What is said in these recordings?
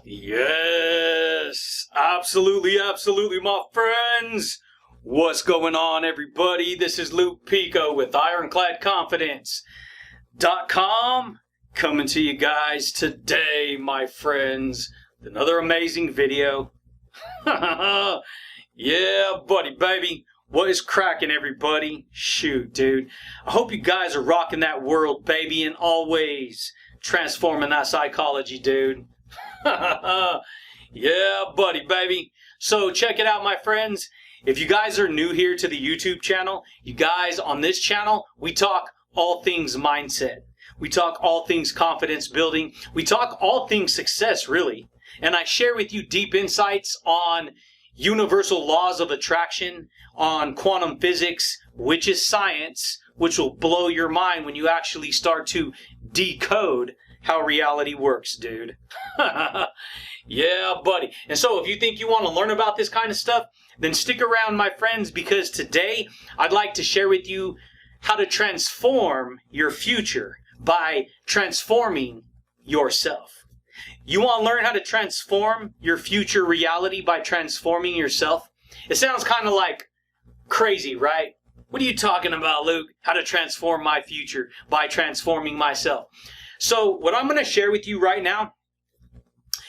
Yes, absolutely, absolutely, my friends. What's going on, everybody? This is Luke Pico with IroncladConfidence.com coming to you guys today, my friends, with another amazing video. Yeah, buddy, baby. What is cracking, everybody? Shoot, dude. I hope you guys are rocking that world, baby, and always transforming that psychology, dude. Yeah, buddy, baby. So check it out, my friends. If you guys are new here to the YouTube channel, you guys, on this channel, we talk all things mindset. We talk all things confidence building. We talk all things success, really. And I share with you deep insights on universal laws of attraction, on quantum physics, which is science, which will blow your mind when you actually start to decode how reality works, dude. Yeah, buddy. And so if you think you want to learn about this kind of stuff, then stick around, my friends, because today I'd like to share with you how to transform your future by transforming yourself. You want to learn how to transform your future reality by transforming yourself? It sounds kind of like crazy, right? What are you talking about, Luke? How to transform my future by transforming myself. So what I'm going to share with you right now,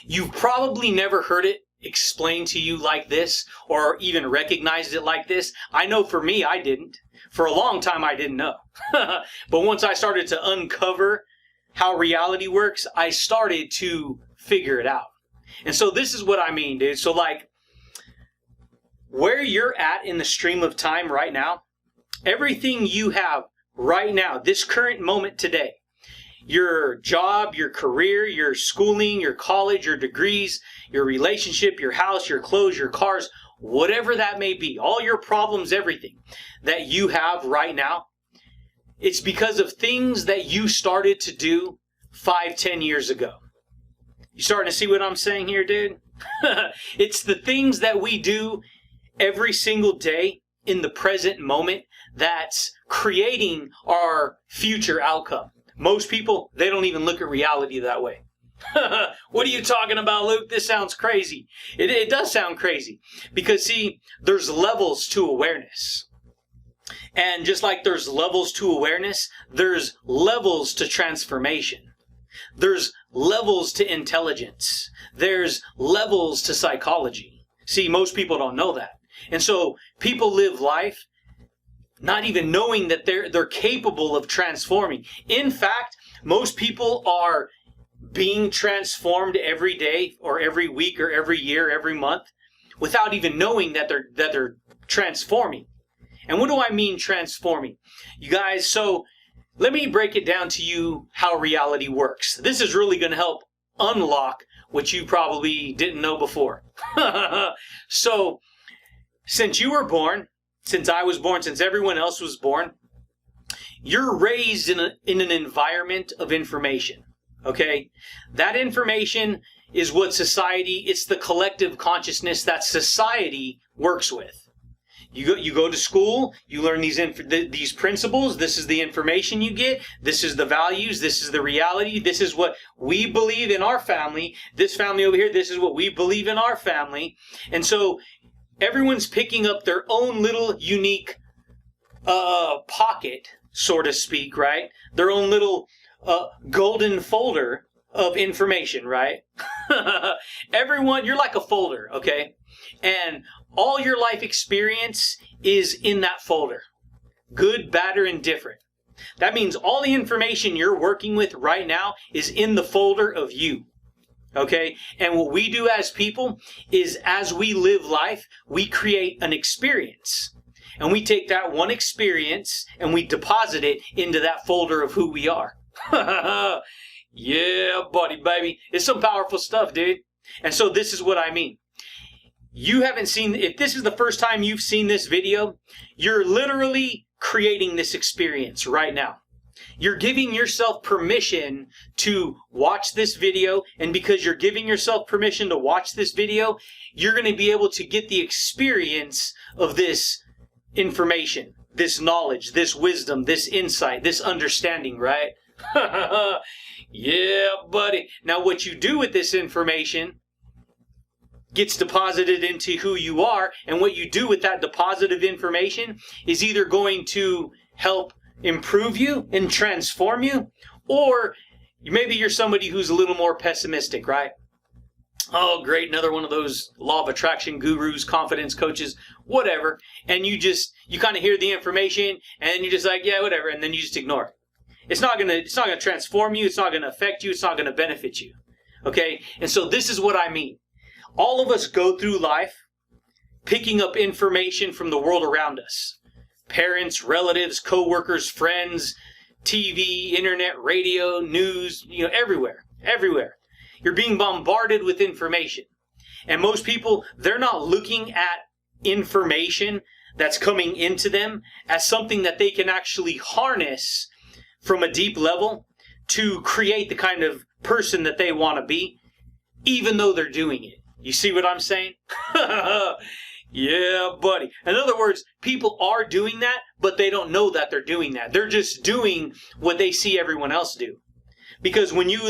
you've probably never heard it explained to you like this or even recognized it like this. I know for me, I didn't. For a long time, I didn't know. But once I started to uncover how reality works, I started to figure it out. And so this is what I mean, dude. So like where you're at in the stream of time right now, everything you have right now, this current moment today, your job, your career, your schooling, your college, your degrees, your relationship, your house, your clothes, your cars, whatever that may be, all your problems, everything that you have right now, it's because of things that you started to do 5-10 years ago. You starting to see what I'm saying here, dude? It's the things that we do every single day in the present moment that's creating our future outcome. Most people, they don't even look at reality that way. What are you talking about, Luke? This sounds crazy. It does sound crazy. Because, see, there's levels to awareness. And just like there's levels to awareness, there's levels to transformation. There's levels to intelligence. There's levels to psychology. See, most people don't know that. And so people live life not even knowing that they're capable of transforming. In fact, most people are being transformed every day or every week or every year, every month, without even knowing that they're transforming. And what do I mean transforming? You guys, so let me break it down to you how reality works. This is really going to help unlock what you probably didn't know before. So, since you were born, since I was born, since everyone else was born, you're raised in an environment of information, okay? That information is what society, it's the collective consciousness that society works with. You go to school, you learn these principles, this is the information you get, this is the values, this is the reality, this is what we believe in our family, this family over here, this is what we believe in our family. And so everyone's picking up their own little unique pocket, so to speak, right? Their own little golden folder of information, right? Everyone, you're like a folder, okay? And all your life experience is in that folder. Good, bad, or indifferent. That means all the information you're working with right now is in the folder of you. Okay? And what we do as people is as we live life, we create an experience. And we take that one experience and we deposit it into that folder of who we are. Yeah, buddy, baby. It's some powerful stuff, dude. And so this is what I mean. You haven't seen, if this is the first time you've seen this video, you're literally creating this experience right now. You're giving yourself permission to watch this video, and because you're giving yourself permission to watch this video, you're going to be able to get the experience of this information, this knowledge, this wisdom, this insight, this understanding, right? Yeah, buddy. Now, what you do with this information gets deposited into who you are, and what you do with that deposited information is either going to help improve you and transform you, or maybe you're somebody who's a little more pessimistic, right? Oh, great, another one of those law of attraction gurus, confidence coaches, whatever. And you kind of hear the information and you're just like, yeah, whatever, and then you just ignore it. It's not gonna transform you, it's not gonna affect you, it's not gonna benefit you. Okay? And so this is what I mean. All of us go through life picking up information from the world around us. Parents, relatives, co-workers, friends, TV, internet, radio, news, everywhere. Everywhere. You're being bombarded with information. And most people, they're not looking at information that's coming into them as something that they can actually harness from a deep level to create the kind of person that they want to be, even though they're doing it. You see what I'm saying? Yeah, buddy. In other words, people are doing that, but they don't know that they're doing that. They're just doing what they see everyone else do. Because when you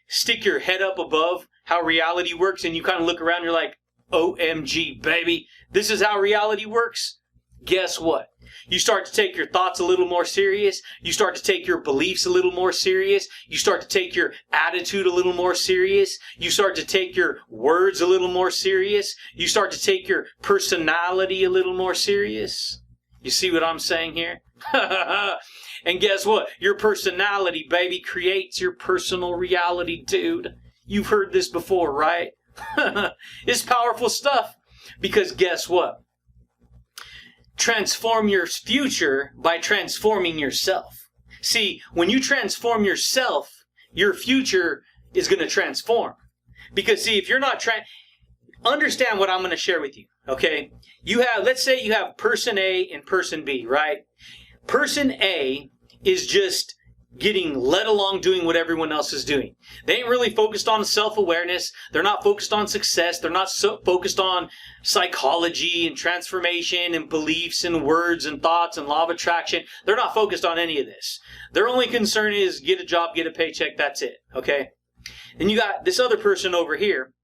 stick your head up above how reality works and you kind of look around, you're like, OMG, baby, this is how reality works. Guess what? You start to take your thoughts a little more serious. You start to take your beliefs a little more serious. You start to take your attitude a little more serious. You start to take your words a little more serious. You start to take your personality a little more serious. You see what I'm saying here? And guess what? Your personality, baby, creates your personal reality, dude. You've heard this before, right? It's powerful stuff. Because guess what? Transform your future by transforming yourself. See, when you transform yourself, your future is going to transform. Because see, if you're not understand what I'm going to share with you, okay? Let's say you have person A and person B, right? Person A is just getting led along doing what everyone else is doing. They ain't really focused on self-awareness. They're not focused on success. They're not focused on psychology and transformation and beliefs and words and thoughts and law of attraction. They're not focused on any of this. Their only concern is get a job, get a paycheck, that's it, okay? Then you got this other person over here.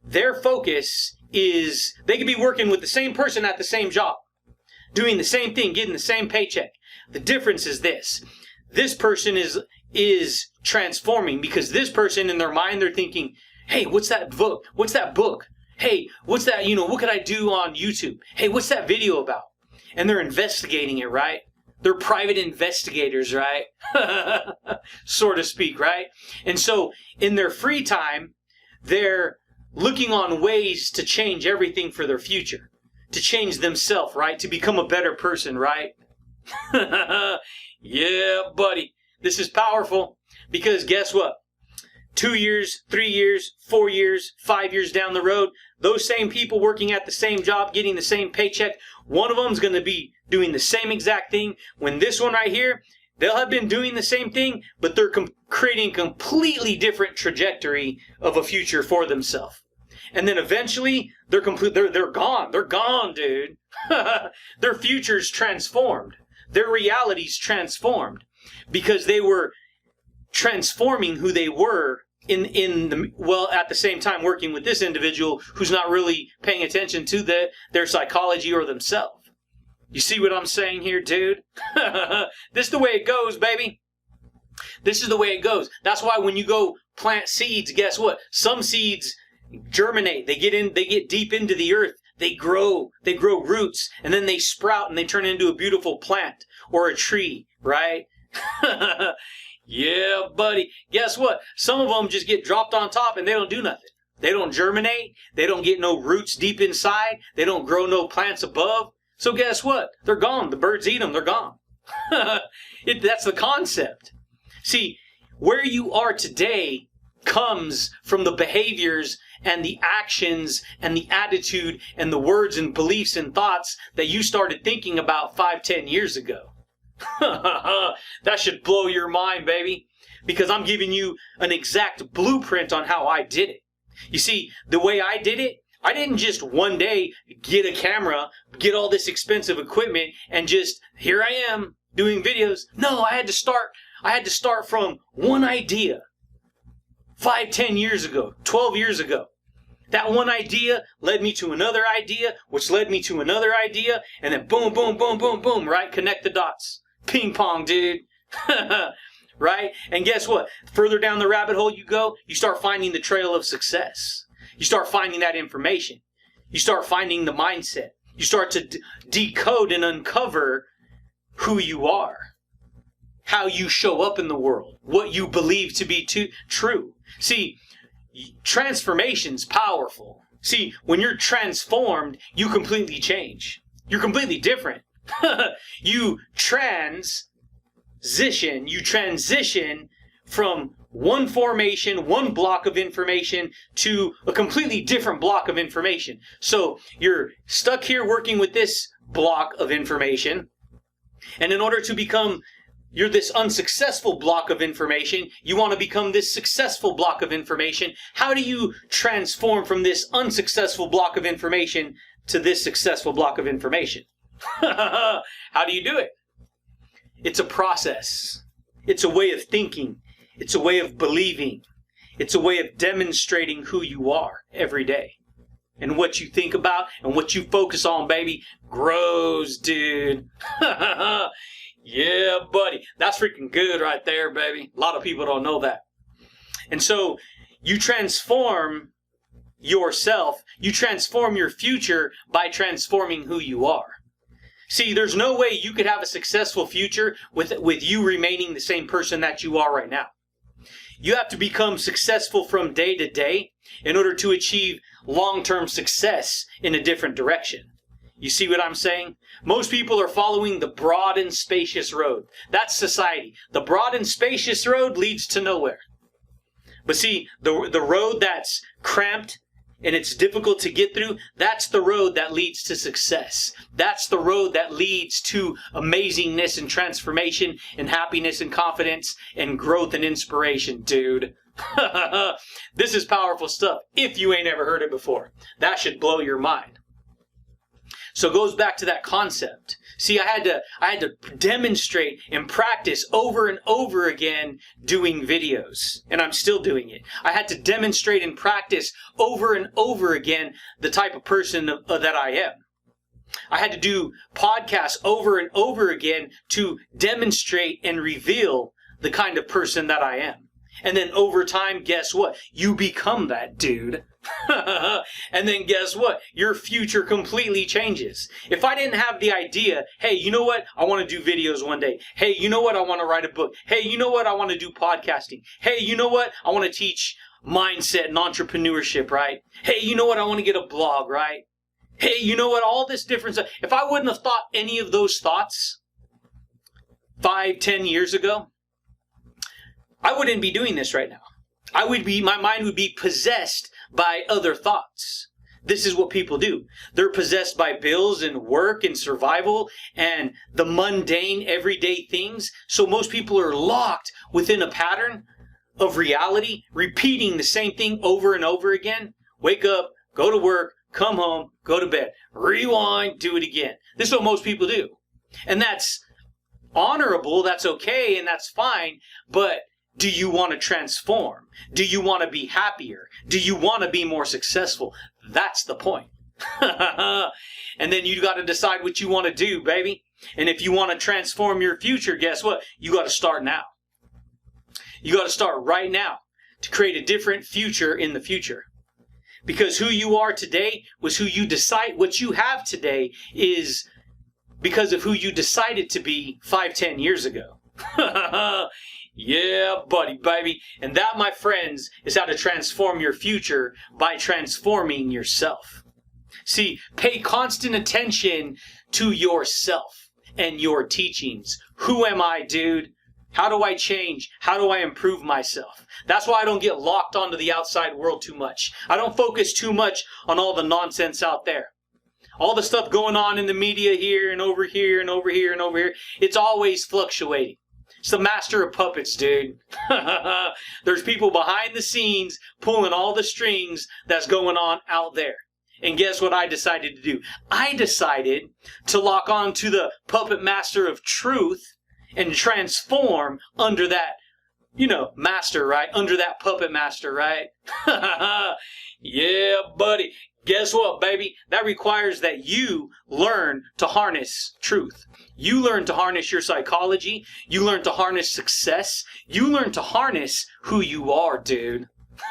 Their focus is they could be working with the same person at the same job, doing the same thing, getting the same paycheck. The difference is this. This person is transforming because this person in their mind, they're thinking, hey, what's that book? What's that book? Hey, what's that, what could I do on YouTube? Hey, what's that video about? And they're investigating it, right? They're private investigators, right? So to speak, right? And so in their free time, they're looking on ways to change everything for their future, to change themselves, right? To become a better person, right? Yeah, buddy. This is powerful because guess what? 2 years, 3 years, 4 years, 5 years down the road, those same people working at the same job, getting the same paycheck, one of them is going to be doing the same exact thing. When this one right here, they'll have been doing the same thing, but they're creating a completely different trajectory of a future for themselves. And then eventually, they're gone. They're gone, dude. Their future's transformed. Their reality's transformed because they were transforming who they were at the same time working with this individual who's not really paying attention to their psychology or themselves. You see what I'm saying here, dude? This is the way it goes, baby. This is the way it goes. That's why when you go plant seeds, guess what? Some seeds germinate. They get deep into the earth. They grow roots, and then they sprout and they turn into a beautiful plant or a tree, right? Yeah, buddy. Guess what? Some of them just get dropped on top and they don't do nothing. They don't germinate. They don't get no roots deep inside. They don't grow no plants above. So guess what? They're gone. The birds eat them. They're gone. That's the concept. See, where you are today comes from the behaviors and the actions and the attitude and the words and beliefs and thoughts that you started thinking about 5-10 years ago. That should blow your mind, baby, because I'm giving you an exact blueprint on how I did it. You see, the way I did it, I didn't just one day get a camera, get all this expensive equipment, and just, here I am doing videos. No, I had to start from one idea. 5, 10 years ago, 12 years ago. That one idea led me to another idea, which led me to another idea, and then boom, boom, boom, boom, boom, right? Connect the dots. Ping pong, dude. Right? And guess what? Further down the rabbit hole you go, you start finding the trail of success. You start finding that information. You start finding the mindset. You start to decode and uncover who you are, how you show up in the world, what you believe to be true. See, transformation's powerful. See, when you're transformed, you completely change. You're completely different. You transition from one formation, one block of information to a completely different block of information. So you're stuck here working with this block of information, and in order to become you're this unsuccessful block of information, you want to become this successful block of information. How do you transform from this unsuccessful block of information to this successful block of information? How do you do it? It's a process. It's a way of thinking. It's a way of believing. It's a way of demonstrating who you are every day. And what you think about and what you focus on, baby, grows, dude. Yeah, buddy. That's freaking good right there, baby. A lot of people don't know that. And so you transform yourself. You transform your future by transforming who you are. See, there's no way you could have a successful future with you remaining the same person that you are right now. You have to become successful from day to day in order to achieve long-term success in a different direction. You see what I'm saying? Most people are following the broad and spacious road. That's society. The broad and spacious road leads to nowhere. But see, the road that's cramped and it's difficult to get through, that's the road that leads to success. That's the road that leads to amazingness and transformation and happiness and confidence and growth and inspiration, dude. This is powerful stuff if you ain't ever heard it before. That should blow your mind. So it goes back to that concept. See, I had to demonstrate and practice over and over again doing videos, and I'm still doing it. I had to demonstrate and practice over and over again the type of person that I am. I had to do podcasts over and over again to demonstrate and reveal the kind of person that I am. And then over time, guess what? You become that dude. And then guess what? Your future completely changes. If I didn't have the idea, hey, you know what? I want to do videos one day. Hey, you know what? I want to write a book. Hey, you know what? I want to do podcasting. Hey, you know what? I want to teach mindset and entrepreneurship, right? Hey, you know what? I want to get a blog, right? Hey, you know what? All this different stuff. If I wouldn't have thought any of those thoughts 5, 10 years ago, I wouldn't be doing this right now. My mind would be possessed by other thoughts. This is what people do. They're possessed by bills and work and survival and the mundane everyday things. So most people are locked within a pattern of reality, repeating the same thing over and over again. Wake up, go to work, come home, go to bed. Rewind, do it again. This is what most people do. And that's honorable, that's okay, and that's fine, but do you want to transform? Do you want to be happier? Do you want to be more successful? That's the point. And then you got to decide what you want to do, baby. And if you want to transform your future, guess what? You got to start now. You got to start right now to create a different future in the future. Because who you are today was who you decide, what you have today is because of who you decided to be 5, 10 years ago. Yeah, buddy, baby. And that, my friends, is how to transform your future by transforming yourself. See, pay constant attention to yourself and your teachings. Who am I, dude? How do I change? How do I improve myself? That's why I don't get locked onto the outside world too much. I don't focus too much on all the nonsense out there. All the stuff going on in the media here and over here and over here and over here. It's always fluctuating. It's the master of puppets, dude. There's people behind the scenes pulling all the strings that's going on out there. And guess what I decided to do? I decided to lock on to the puppet master of truth and transform under that master, right? Under that puppet master, right? Yeah, buddy. Guess what, baby? That requires that you learn to harness truth. You learn to harness your psychology. You learn to harness success. You learn to harness who you are, dude.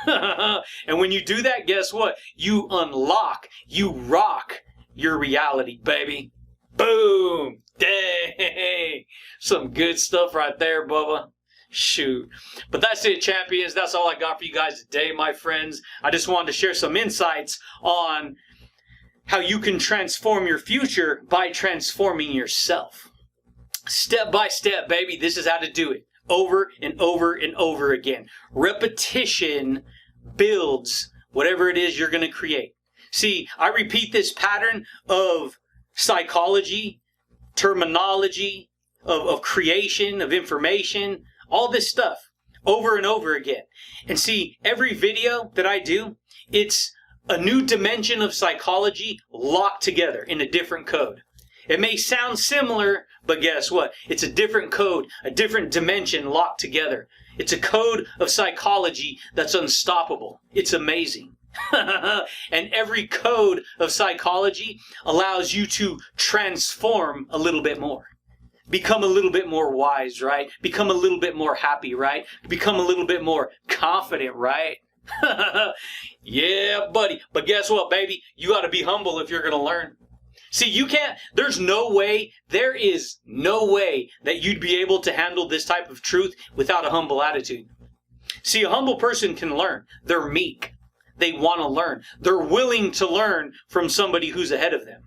And when you do that, guess what? You unlock, you rock your reality, baby. Boom. Dang. Some good stuff right there, Bubba. Shoot. But that's it, champions. That's all I got for you guys today, my friends. I just wanted to share some insights on how you can transform your future by transforming yourself. Step by step, baby. This is how to do it. Over and over and over again. Repetition builds whatever it is you're going to create. See, I repeat this pattern of psychology, terminology, of creation, of information, all this stuff over and over again. And see, every video that I do, it's a new dimension of psychology locked together in a different code. It may sound similar, but guess what? It's a different code, a different dimension locked together. It's a code of psychology that's unstoppable. It's amazing. And every code of psychology allows you to transform a little bit more. Become a little bit more wise, right? Become a little bit more happy, right? Become a little bit more confident, right? Yeah, buddy. But guess what, baby? You got to be humble if you're going to learn. See, you can't, there is no way that you'd be able to handle this type of truth without a humble attitude. See, a humble person can learn. They're meek. They want to learn. They're willing to learn from somebody who's ahead of them.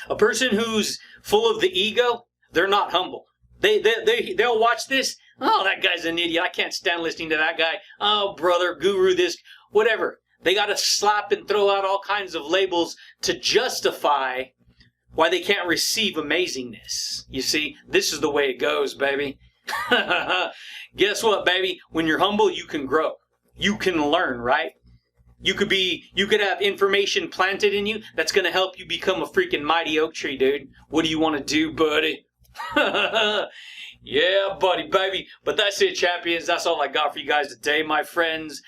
A person who's full of the ego, they're not humble. They'll watch this. Oh, that guy's an idiot. I can't stand listening to that guy. Oh, brother, guru, this, whatever. They got to slap and throw out all kinds of labels to justify why they can't receive amazingness. You see, this is the way it goes, baby. Guess what, baby? When you're humble, you can grow. You can learn, right? You could have information planted in you that's going to help you become a freaking mighty oak tree, dude. What do you want to do, buddy? Yeah, buddy, baby. But that's it, champions. That's all I got for you guys today, my friends.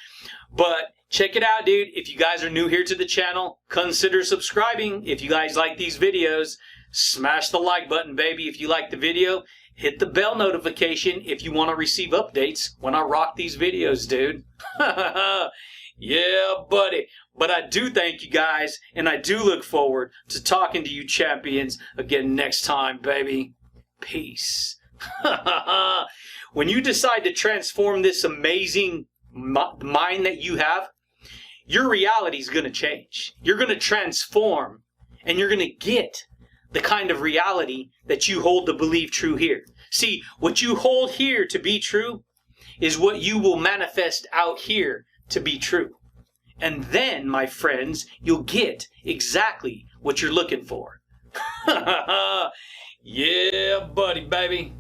But check it out, dude. If you guys are new here to the channel, consider subscribing. If you guys like these videos, smash the like button, baby. If you like the video, hit the bell notification if you want to receive updates when I rock these videos, dude. Yeah, buddy. But I do thank you guys, and I do look forward to talking to you champions again next time, baby. Peace. When you decide to transform this amazing mind that you have, your reality is going to change. You're going to transform, and you're going to get the kind of reality that you hold to believe true here. See, what you hold here to be true is what you will manifest out here to be true. And then, my friends, you'll get exactly what you're looking for. Yeah, buddy, baby.